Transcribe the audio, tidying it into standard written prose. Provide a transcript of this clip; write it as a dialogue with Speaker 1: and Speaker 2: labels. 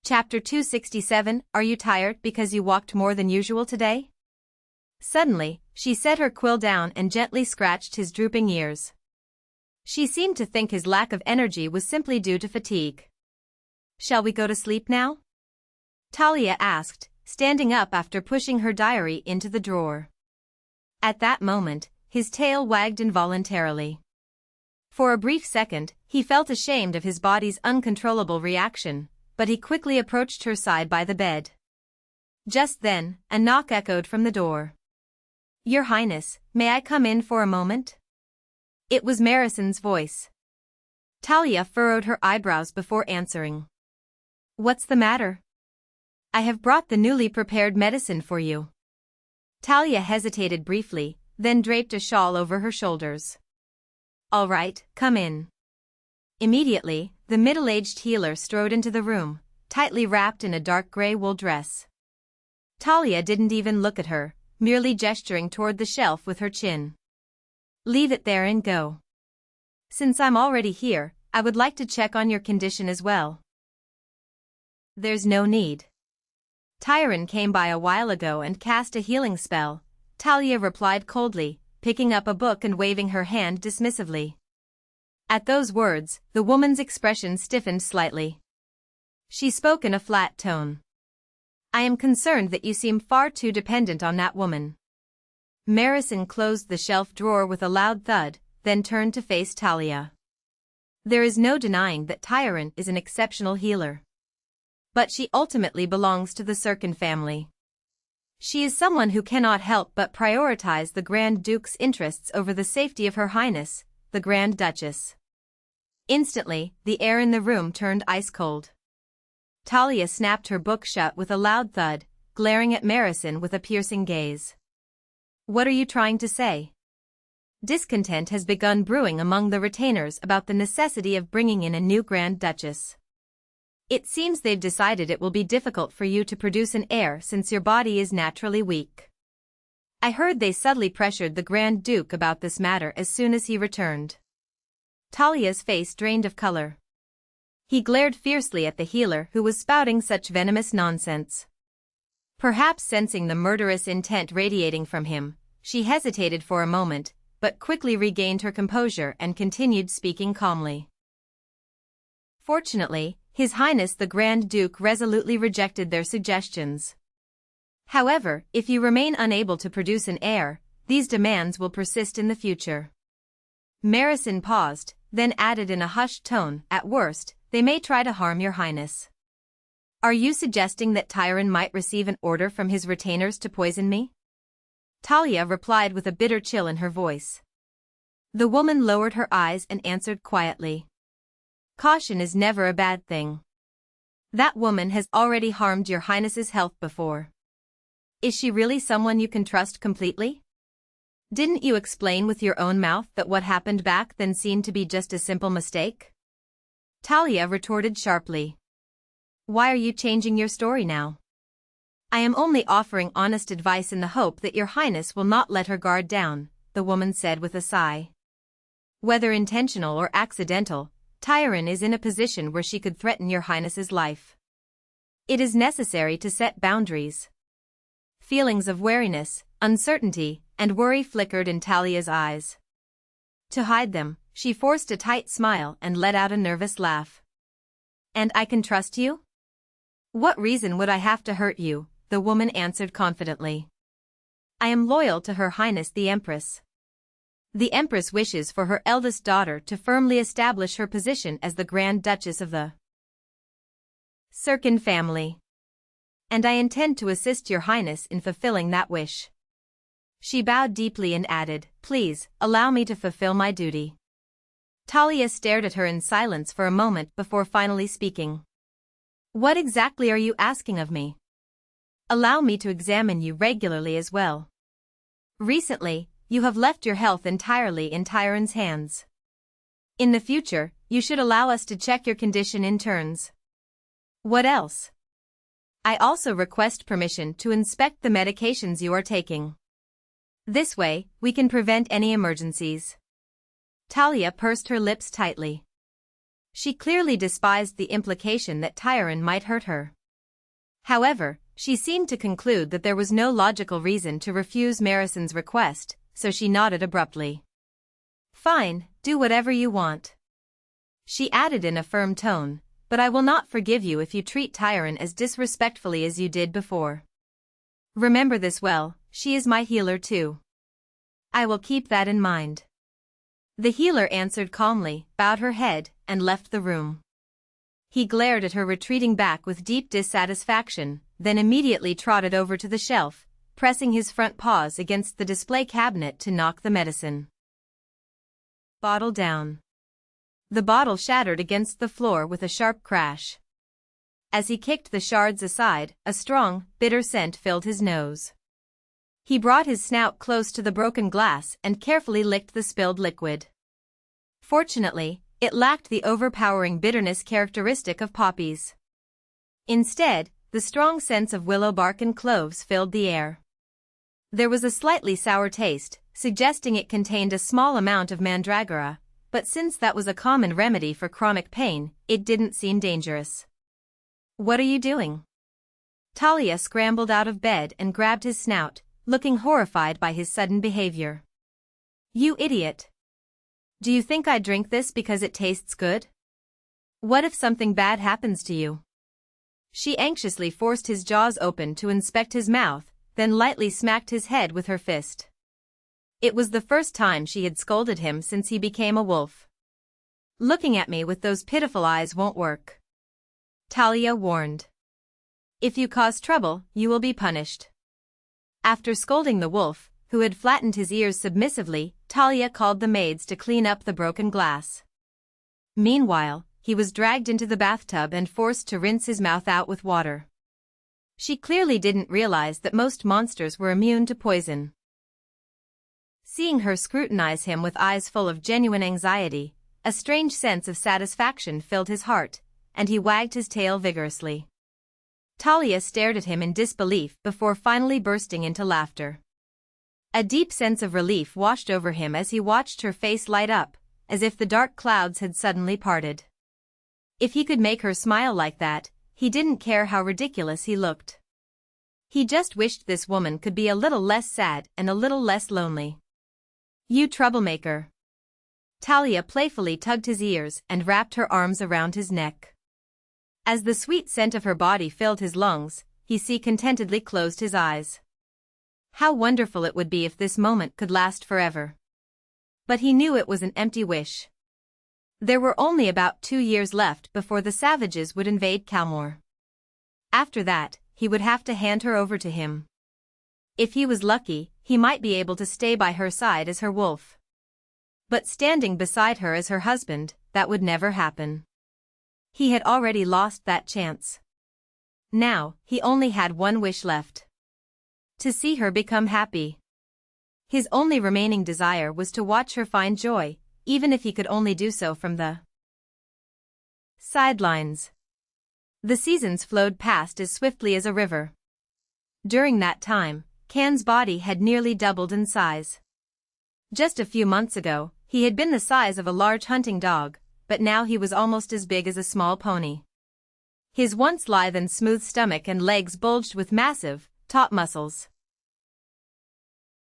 Speaker 1: Chapter 267. Are you tired because you walked more than usual today? Suddenly, she set her quill down and gently scratched his drooping ears. She seemed to think his lack of energy was simply due to fatigue. Shall we go to sleep now? Talia asked, standing up after pushing her diary into the drawer. At that moment, his tail wagged involuntarily. For a brief second, he felt ashamed of his body's uncontrollable reaction, but he quickly approached her side by the bed. Just then, a knock echoed from the door. "Your Highness, may I come in for a moment?" It was Marison's voice. Talia furrowed her eyebrows before answering. "What's the matter?" "I have brought the newly prepared medicine for you." Talia hesitated briefly, then draped a shawl over her shoulders. "All right, come in." Immediately, the middle-aged healer strode into the room, tightly wrapped in a dark gray wool dress. Talia didn't even look at her, merely gesturing toward the shelf with her chin. "Leave it there and go. Since I'm already here, I would like to check on your condition as well." "There's no need. Tyron came by a while ago and cast a healing spell," Talia replied coldly, picking up a book and waving her hand dismissively. At those words, the woman's expression stiffened slightly. She spoke in a flat tone. "I am concerned that you seem far too dependent on that woman." Marison closed the shelf drawer with a loud thud, then turned to face Talia. "There is no denying that Tyron is an exceptional healer. But she ultimately belongs to the Siorcan family. She is someone who cannot help but prioritize the Grand Duke's interests over the safety of Her Highness, the Grand Duchess." Instantly, the air in the room turned ice-cold. Talia snapped her book shut with a loud thud, glaring at Marison with a piercing gaze. "What are you trying to say?" Discontent has begun brewing among the retainers about the necessity of bringing in a new Grand Duchess. It seems they've decided it will be difficult for you to produce an heir since your body is naturally weak. I heard they subtly pressured the Grand Duke about this matter as soon as he returned. Talia's face drained of color. He glared fiercely at the healer who was spouting such venomous nonsense. Perhaps sensing the murderous intent radiating from him, she hesitated for a moment, but quickly regained her composure and continued speaking calmly. Fortunately, His Highness the Grand Duke resolutely rejected their suggestions. However, if you remain unable to produce an heir, these demands will persist in the future. Marison paused, then added in a hushed tone, "At worst, they may try to harm your Highness." "Are you suggesting that Tyron might receive an order from his retainers to poison me?" Talia replied with a bitter chill in her voice. The woman lowered her eyes and answered quietly. "Caution is never a bad thing. That woman has already harmed your Highness's health before. Is she really someone you can trust completely? Didn't you explain with your own mouth that what happened back then seemed to be just a simple mistake?" Talia retorted sharply. "Why are you changing your story now?" "I am only offering honest advice in the hope that your Highness will not let her guard down," the woman said with a sigh. "Whether intentional or accidental, Tyron is in a position where she could threaten your Highness's life. It is necessary to set boundaries." Feelings of wariness, uncertainty, and worry flickered in Talia's eyes. To hide them, she forced a tight smile and let out a nervous laugh. "And I can trust you? What reason would I have to hurt you?" the woman answered confidently. "I am loyal to Her Highness the Empress. The Empress wishes for her eldest daughter to firmly establish her position as the Grand Duchess of the Siorcan family. And I intend to assist your Highness in fulfilling that wish." She bowed deeply and added, "Please, allow me to fulfill my duty." Talia stared at her in silence for a moment before finally speaking. "What exactly are you asking of me?" "Allow me to examine you regularly as well. Recently, you have left your health entirely in Tyron's hands. In the future, you should allow us to check your condition in turns." "What else?" "I also request permission to inspect the medications you are taking. This way, we can prevent any emergencies." Talia pursed her lips tightly. She clearly despised the implication that Tyron might hurt her. However, she seemed to conclude that there was no logical reason to refuse Marison's request, so she nodded abruptly. "Fine, do whatever you want." She added in a firm tone, "But I will not forgive you if you treat Tyron as disrespectfully as you did before. Remember this well, she is my healer too." "I will keep that in mind." The healer answered calmly, bowed her head, and left the room. He glared at her retreating back with deep dissatisfaction, then immediately trotted over to the shelf, pressing his front paws against the display cabinet to knock the medicine bottle down. The bottle shattered against the floor with a sharp crash. As he kicked the shards aside, a strong, bitter scent filled his nose. He brought his snout close to the broken glass and carefully licked the spilled liquid. Fortunately, it lacked the overpowering bitterness characteristic of poppies. Instead, the strong scents of willow bark and cloves filled the air. There was a slightly sour taste, suggesting it contained a small amount of mandragora, but since that was a common remedy for chronic pain, it didn't seem dangerous. "What are you doing?" Talia scrambled out of bed and grabbed his snout, looking horrified by his sudden behavior. "You idiot! Do you think I drink this because it tastes good? What if something bad happens to you?" She anxiously forced his jaws open to inspect his mouth, then lightly smacked his head with her fist. It was the first time she had scolded him since he became a wolf. "Looking at me with those pitiful eyes won't work," Talia warned. "If you cause trouble, you will be punished." After scolding the wolf, who had flattened his ears submissively, Talia called the maids to clean up the broken glass. Meanwhile, he was dragged into the bathtub and forced to rinse his mouth out with water. She clearly didn't realize that most monsters were immune to poison. Seeing her scrutinize him with eyes full of genuine anxiety, a strange sense of satisfaction filled his heart, and he wagged his tail vigorously. Talia stared at him in disbelief before finally bursting into laughter. A deep sense of relief washed over him as he watched her face light up, as if the dark clouds had suddenly parted. If he could make her smile like that, he didn't care how ridiculous he looked. He just wished this woman could be a little less sad and a little less lonely. "You troublemaker." Talia playfully tugged his ears and wrapped her arms around his neck. As the sweet scent of her body filled his lungs, he contentedly closed his eyes. How wonderful it would be if this moment could last forever. But he knew it was an empty wish. There were only about 2 years left before the savages would invade Calmore. After that, he would have to hand her over to him. If he was lucky, he might be able to stay by her side as her wolf. But standing beside her as her husband, that would never happen. He had already lost that chance. Now, he only had one wish left. To see her become happy. His only remaining desire was to watch her find joy, even if he could only do so from the sidelines. The seasons flowed past as swiftly as a river. During that time, Can's body had nearly doubled in size. Just a few months ago, he had been the size of a large hunting dog, but now he was almost as big as a small pony. His once lithe and smooth stomach and legs bulged with massive, taut muscles.